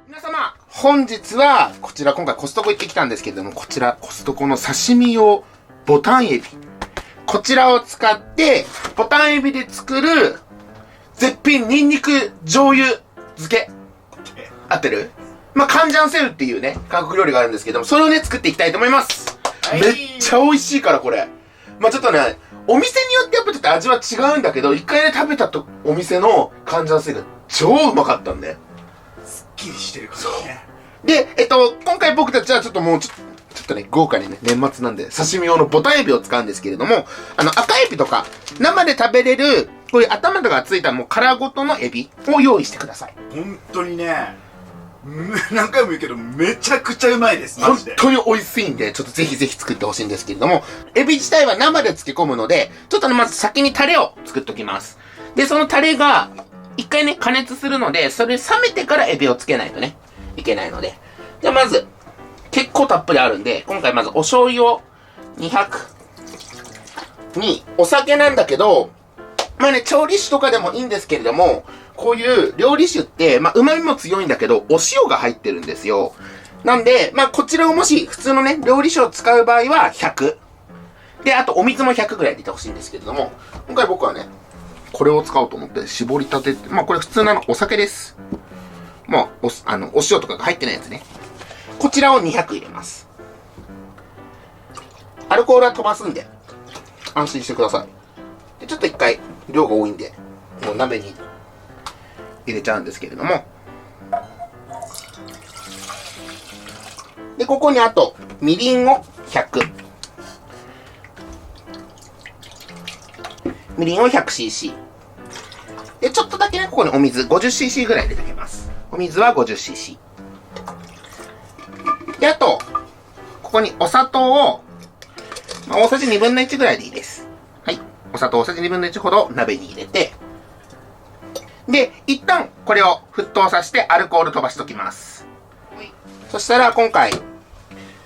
皆様、本日は、こちら今回コストコ行ってきたんですけれども、こちらコストコの刺身用ボタンエビ。こちらを使って、ボタンエビで作る、絶品ニンニク醤油漬け。合ってる？まあ、カンジャンセウっていうね、韓国料理があるんですけども、それをね、作っていきたいと思います。めっちゃ美味しいから、これ。まあ、ちょっとね、お店によってやっぱちょっと味は違うんだけど、一回ね、食べたお店のカンジャンセウが超うまかったんで。すっきりしてるからね。で、今回僕たちはちょっともうちょっとね、豪華にね、年末なんで、刺身用のボタンエビを使うんですけれども、赤エビとか、生で食べれる、こういう頭とかついたもう殻ごとのエビを用意してください。本当にね、何回も言うけど、めちゃくちゃうまいです、マ本ジで。当に美味しいんで、ちょっとぜひぜひ作ってほしいんですけれども、エビ自体は生で漬け込むので、ちょっとね、まず先にタレを作っておきます。で、そのタレが、一回ね、加熱するので、それ冷めてからエビをつけないとね、いけないので。じゃあまず、結構たっぷりあるんで、今回まずお醤油を200に、お酒なんだけど、まあね、調理酒とかでもいいんですけれども、こういう料理酒って、まあ旨味も強いんだけど、お塩が入ってるんですよ。なんで、まあこちらをもし普通のね、料理酒を使う場合は100。で、あとお水も100ぐらい入れてほしいんですけれども、今回僕はね、これを使おうと思って、絞りたてって、まあこれ普通のお酒です。まあ、お塩とかが入ってないやつね。こちらを200入れます。アルコールは飛ばすんで、安心してください。で、ちょっと一回、量が多いんで、もう鍋に入れちゃうんですけれども。で、ここにあと、みりんを100。みりんを 100cc。で、ちょっとだけね、ここにお水 50cc ぐらい入れておきます。お水は 50cc。で、あと、ここにお砂糖を、まあ、大さじ1/2ぐらいでいいです。はい。お砂糖大さじ1/2ほど鍋に入れて、で、一旦これを沸騰させてアルコール飛ばしときます。そしたら今回、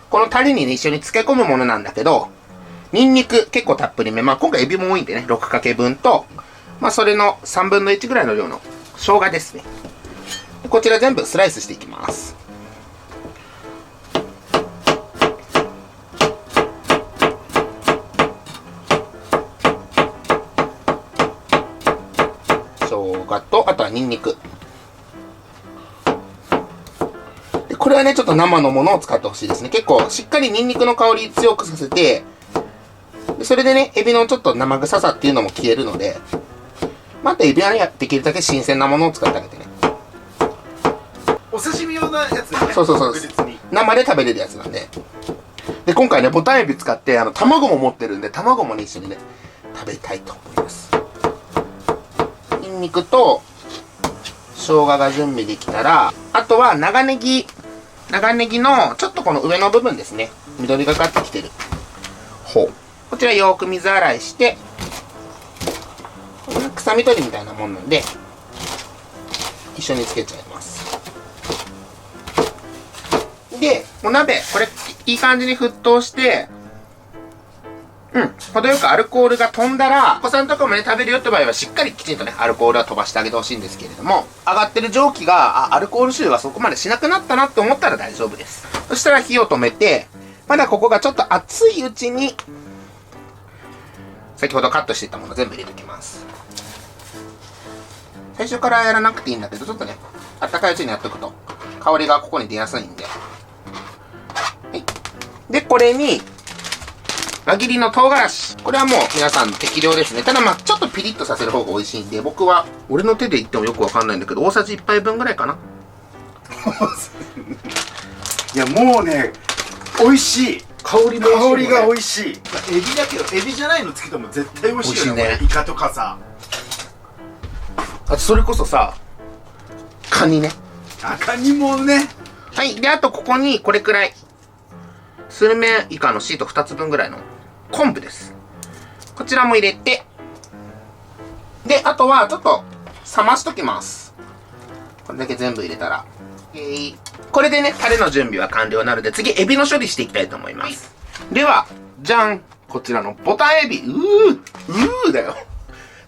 このタレにね、一緒に漬け込むものなんだけど、ニンニク結構たっぷりめ。まあ今回エビも多いんでね、6かけ分と、まあそれの1/3ぐらいの量の生姜ですね。こちら全部スライスしていきます。生姜と、あとはニンニク。で、これはね、ちょっと生のものを使ってほしいですね。結構しっかりニンニクの香り強くさせて、でそれでね、エビのちょっと生臭さっていうのも消えるので、またエビはね、できるだけ新鮮なものを使ってあげてね。お刺身用のやつだね。そうそうそう。生で食べれるやつなんで。で、今回ね、ボタンエビ使って、卵も持ってるんで、卵もね、一緒にね、食べたいと思います。ニンニクと、生姜が準備できたら、あとは長ネギの、ちょっとこの上の部分ですね。緑がかってきてる方。こちらよく水洗いして、臭み取りみたいなもんなんで、一緒につけちゃいます。で、お鍋、これ、いい感じに沸騰して、程よくアルコールが飛んだら、お子さんとかもね、食べるよって場合は、しっかりきちんとね、アルコールは飛ばしてあげてほしいんですけれども、上がってる蒸気が、アルコール臭がそこまでしなくなったなって思ったら大丈夫です。そしたら火を止めて、まだここがちょっと熱いうちに、先ほどカットしていったもの全部入れておきます。最初からやらなくていいんだけど、ちょっとね、あったかいうちにやっとくと、香りがここに出やすいんで。はい。で、これに、輪切りの唐辛子。これはもう皆さん適量ですね。ただまあちょっとピリッとさせる方が美味しいんで、僕は、俺の手で言ってもよくわかんないんだけど、大さじ1杯分ぐらいかな。いや、もうね、美味しい。香りも美味しい、香りが美味しい。エビだけど、エビじゃないのつけても絶対美味しいよね。美味しいね。イカとかさ。あとそれこそさ、カニね。カニもね。はい。で、あとここにこれくらい、スルメイカのシート2つ分ぐらいの昆布です。こちらも入れて、で、あとはちょっと冷ましときます。これだけ全部入れたら。これでね、タレの準備は完了なので、次、エビの処理していきたいと思います。では、じゃんこちらのボタンエビ。だよ。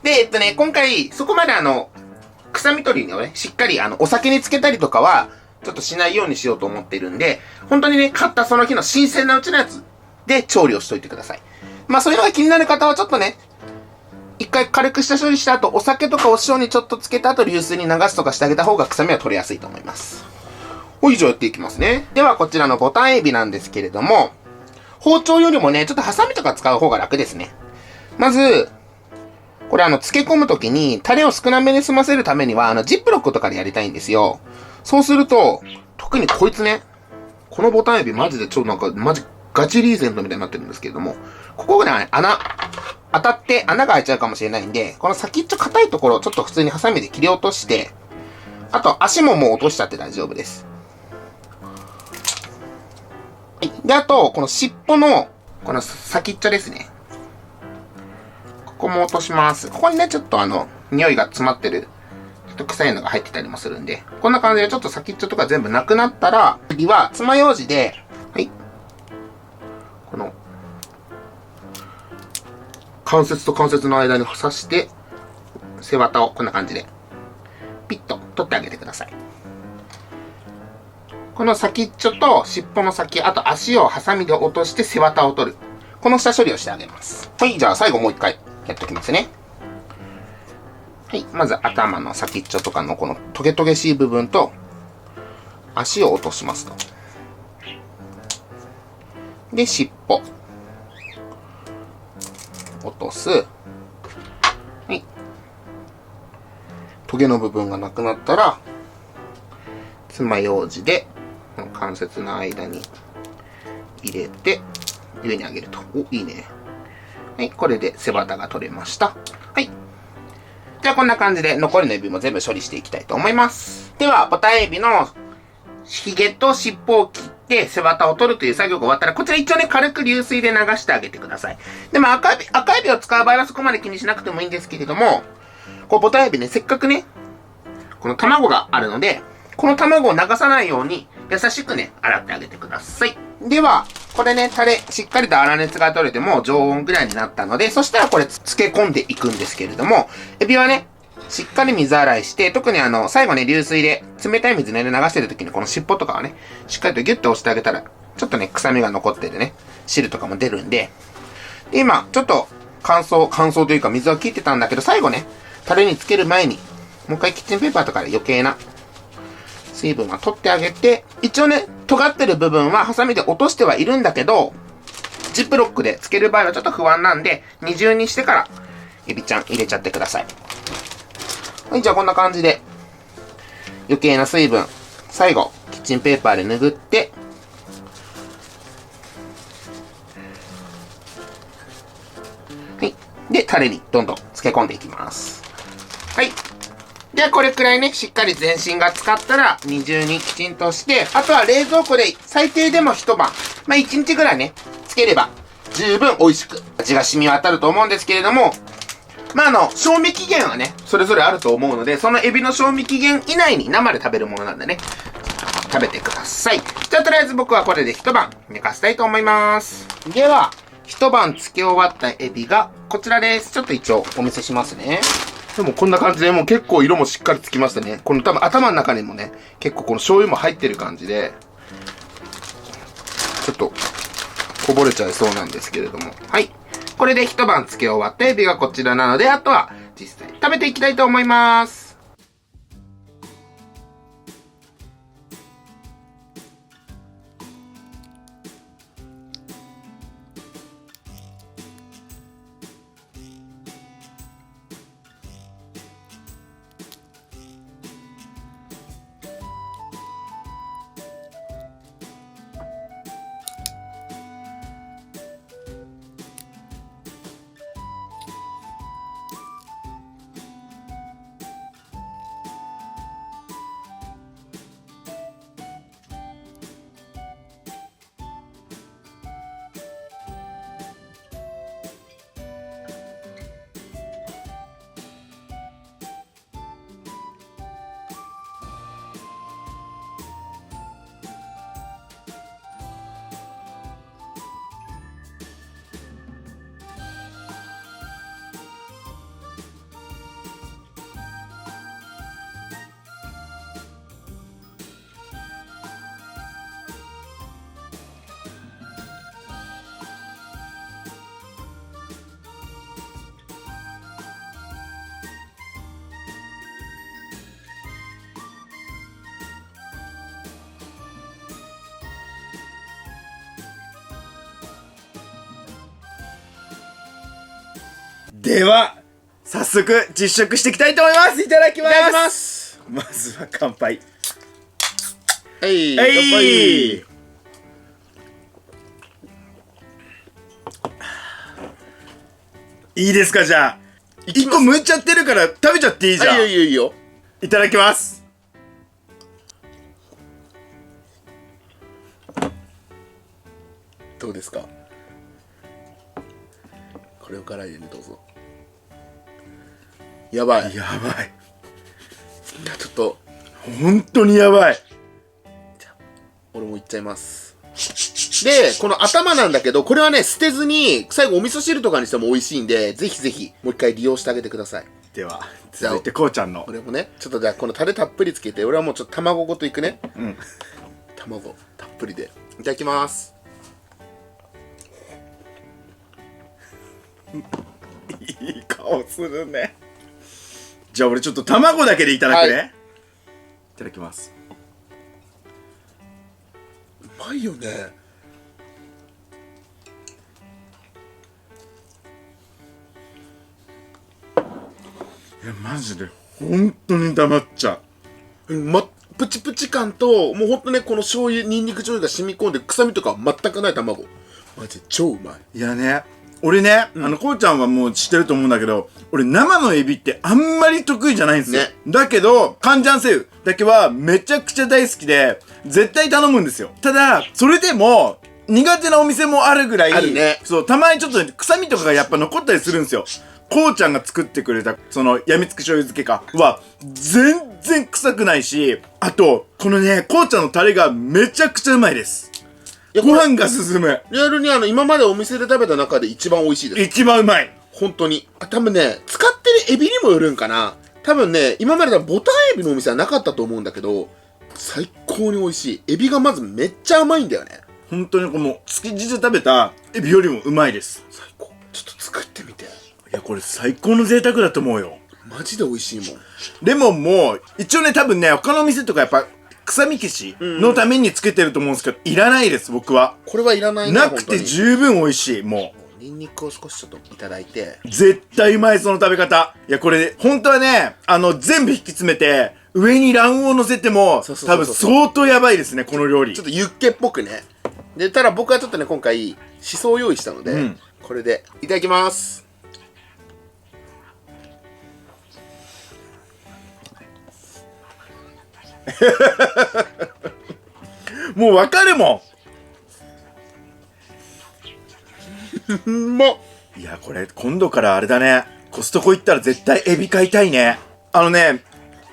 で、今回、そこまで臭み取りをね、しっかりお酒につけたりとかはちょっとしないようにしようと思ってるんで、本当にね、買ったその日の新鮮なうちのやつで調理をしといてください。まあそういうのが気になる方はちょっとね、一回軽く下処理した後、お酒とかお塩にちょっとつけた後、流水に流すとかしてあげた方が臭みは取れやすいと思います。以上やっていきますね。ではこちらのボタンエビなんですけれども、包丁よりもね、ちょっとハサミとか使う方が楽ですね。まず、これ漬け込むときに、タレを少なめに済ませるためには、ジップロックとかでやりたいんですよ。そうすると、特にこいつね、このボタンエビマジでマジガチリーゼントみたいになってるんですけれども、ここがね、当たって穴が開いちゃうかもしれないんで、この先っちょ硬いところをちょっと普通にハサミで切り落として、あと足ももう落としちゃって大丈夫です。はい。で、あと、この尻尾の、この先っちょですね。ここも落とします。ここにね、ちょっと匂いが詰まってる、ちょっと臭いのが入ってたりもするんで、こんな感じでちょっと先っちょとか全部なくなったら、次は爪楊枝で、はい。この、関節と関節の間に刺して、背わたをこんな感じで、ピッと取ってあげてください。この先っちょと尻尾の先、あと足をハサミで落として背わたを取る。この下処理をしてあげます。はい、じゃあ最後もう一回やっておきますね。はい、まず頭の先っちょとかのこのトゲトゲしい部分と、足を落としますと。で、尻尾。落とす。はい。トゲの部分がなくなったら、爪楊枝で、関節の間に入れて、上に上げると。お、いいね。はい、これで背わたが取れました。はい。じゃあこんな感じで残りのエビも全部処理していきたいと思います。では、ボタンエビのヒゲと尻尾を切って背わたを取るという作業が終わったら、こちら一応ね、軽く流水で流してあげてください。でも赤エビを使う場合はそこまで気にしなくてもいいんですけれども、こうボタンエビね、せっかくね、この卵があるので、この卵を流さないように優しくね、洗ってあげてください。では、これね、タレ、しっかりと粗熱が取れても常温ぐらいになったので、そしたらこれ漬け込んでいくんですけれども、エビはね、しっかり水洗いして、特に最後ね、流水で冷たい水で流してる時にこの尻尾とかはね、しっかりとギュッと押してあげたら、ちょっとね、臭みが残っててね、汁とかも出るんで、で、今、ちょっと乾燥というか水は切ってたんだけど、最後ね、タレにつける前に、もう一回キッチンペーパーとかで余計な水分は取ってあげて、一応ね、尖ってる部分はハサミで落としてはいるんだけど、ジップロックでつける場合はちょっと不安なんで、二重にしてから、エビちゃん入れちゃってください。はい、じゃあこんな感じで、余計な水分、最後、キッチンペーパーで拭って、はい。で、タレにどんどん漬け込んでいきます。はい。ではこれくらいね、しっかり全身が浸かったら二重にきちんとして、あとは冷蔵庫で最低でも一晩、まあ一日ぐらいね、つければ十分美味しく味が染み渡ると思うんですけれども、まあ賞味期限はね、それぞれあると思うので、そのエビの賞味期限以内に生で食べるものなんでね、食べてください。じゃあとりあえず僕はこれで一晩寝かせたいと思います。では、一晩漬け終わったエビがこちらです。ちょっと一応お見せしますね。でもこんな感じでもう結構色もしっかりつきましたね。この多分頭の中にもね、結構この醤油も入ってる感じで、ちょっとこぼれちゃいそうなんですけれども。はい。これで一晩漬け終わったエビがこちらなので、あとは実際食べていきたいと思います。では早速実食していきたいと思います。いただきます。いただきます。まずは乾杯。はい、はい、乾杯。いいですか、じゃあ1個剥いちゃってるから食べちゃっていいじゃん。いいよいいよ。いただきます。どうですか。これを辛いでね、どうぞ。やばい。やばい、ちょっと本当にやばい。俺もいっちゃいます。で、この頭なんだけど、これはね、捨てずに、最後お味噌汁とかにしても美味しいんで、ぜひぜひ、もう一回利用してあげてください。では続いてこうちゃんの。俺もね、ちょっとじゃあこのタレたっぷりつけて、俺はもうちょっと卵ごといくね。うん。卵たっぷりで。いただきます。いい顔するね。じゃあ俺ちょっと卵だけでいただくね。はい、いただきます。うまいよね。いやマジで本当に黙っちゃう。プチプチ感と、もうほんとね、この醤油、ニンニク醤油が染み込んで、臭みとか全くない卵。マジで超うまい。いやね、俺ね、こうちゃんはもう知ってると思うんだけど、俺生のエビってあんまり得意じゃないんですよ。ね。だけど、カンジャンセウだけはめちゃくちゃ大好きで、絶対頼むんですよ。ただ、それでも、苦手なお店もあるぐらい、あるね。そう、たまにちょっと臭みとかがやっぱ残ったりするんですよ。こうちゃんが作ってくれた、その、やみつき醤油漬けかは、全然臭くないし、あと、このね、こうちゃんのタレがめちゃくちゃうまいです。ご飯が進む。リアルに今までお店で食べた中で一番美味しいです。一番うまい。本当に。多分ね、使ってるエビにもよるんかな。多分ね、今までボタンエビのお店はなかったと思うんだけど、最高に美味しい。エビがまずめっちゃ甘いんだよね。本当にこの築地で食べたエビよりもうまいです。最高。ちょっと作ってみて。いやこれ最高の贅沢だと思うよ。マジで美味しいもん。レモンも一応ね多分ね他の店とかやっぱ臭み消しのためにつけてると思うんですけど、いらないです僕は。これはいらないね。なくて十分美味しい。もうニンニクを少しちょっといただいて。絶対うまいその食べ方。いやこれ本当はね全部引き詰めて上に卵黄を乗せても多分相当やばいですねこの料理。ちょっとユッケっぽくね。でただ僕はちょっとね今回しそを用意したので、これでいただきます。もうわかるもん。うまっ。いやこれ今度からあれだね、コストコ行ったら絶対エビ買いたいね。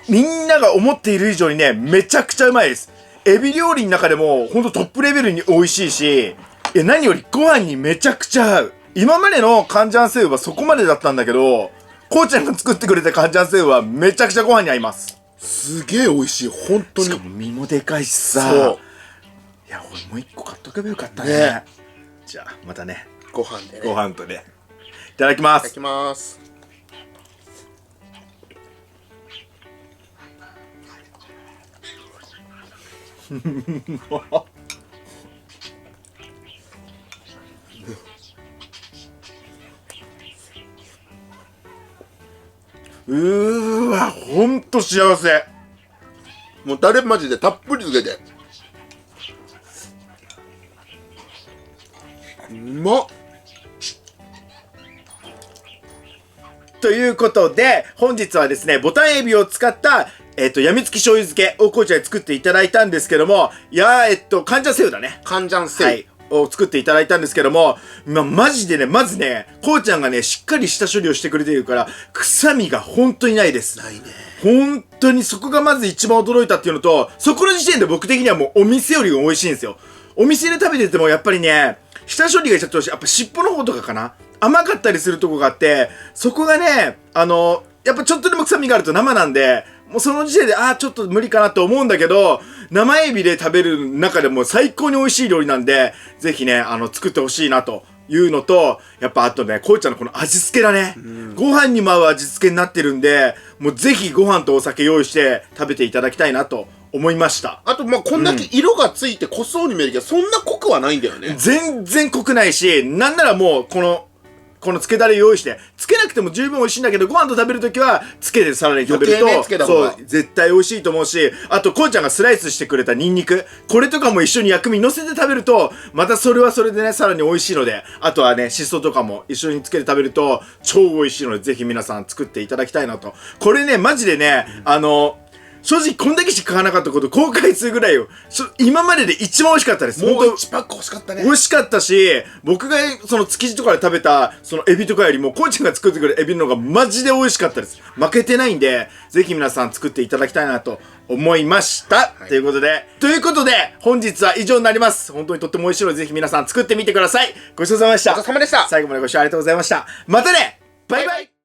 みんなが思っている以上にねめちゃくちゃうまいです。エビ料理の中でもほんとトップレベルに美味しいし、何よりご飯にめちゃくちゃ合う。今までのカンジャンセウはそこまでだったんだけど、こうちゃんが作ってくれたカンジャンセウはめちゃくちゃご飯に合います。すげえ美味しい本当に。しかも身もでかいしさ。そう。いや俺もう一個買っとけばよかったね。じゃあまたねご飯でね。ご飯とね。いただきます。いただきます。うーわほんと幸せ。もうタレマジでたっぷりつけて。うまっ。ということで本日はですねボタンエビを使ったやみつき醤油漬けをこうちゃんに作っていただいたんですけども、カンジャンセウだね。カンジャンセウ。はい。を作っていただいたんですけども、マジでね、まずね、こうちゃんがね、しっかり下処理をしてくれているから、臭みが本当にないです。ないね。本当にそこがまず一番驚いたっていうのと、そこの時点で僕的にはもうお店より美味しいんですよ。お店で食べててもやっぱりね、下処理がちょっと、やっぱ尻尾の方とかかな、甘かったりするとこがあって、そこがね、やっぱちょっとでも臭みがあると生なんで、もうその時点で、ちょっと無理かなと思うんだけど、生エビで食べる中でも最高に美味しい料理なんで、ぜひね、作ってほしいなというのと、やっぱあとね、こうちゃんのこの味付けだね。ご飯にも合う味付けになってるんで、もうぜひご飯とお酒用意して食べていただきたいなと思いました。あと、こんだけ色がついて濃そうに見えるけど、そんな濃くはないんだよね。全然濃くないし、なんならもう、この、このつけだれ用意して、つけなくても十分美味しいんだけど、ご飯と食べるときは、つけてさらに食べると、余計ねつけた方がそう、絶対美味しいと思うし、あと、こうちゃんがスライスしてくれたニンニク、これとかも一緒に薬味乗せて食べると、またそれはそれでね、さらに美味しいので、あとはね、しそとかも一緒につけて食べると、超美味しいので、ぜひ皆さん作っていただきたいなと。これね、マジでね、正直こんだけしか買わなかったこと後悔するぐらいよ。今までで一番美味しかったです。もう本当1パック欲しかったね。美味しかったし、僕がその築地とかで食べたそのエビとかよりも、こうちゃんが作ってくれるエビの方がマジで美味しかったです。負けてないんで、ぜひ皆さん作っていただきたいなと思いました。ということで、本日は以上になります。本当にとっても美味しいので、ぜひ皆さん作ってみてください。ごちそうさまでした。ごちそうさまでした。最後までご視聴ありがとうございました。またね、バイバイ。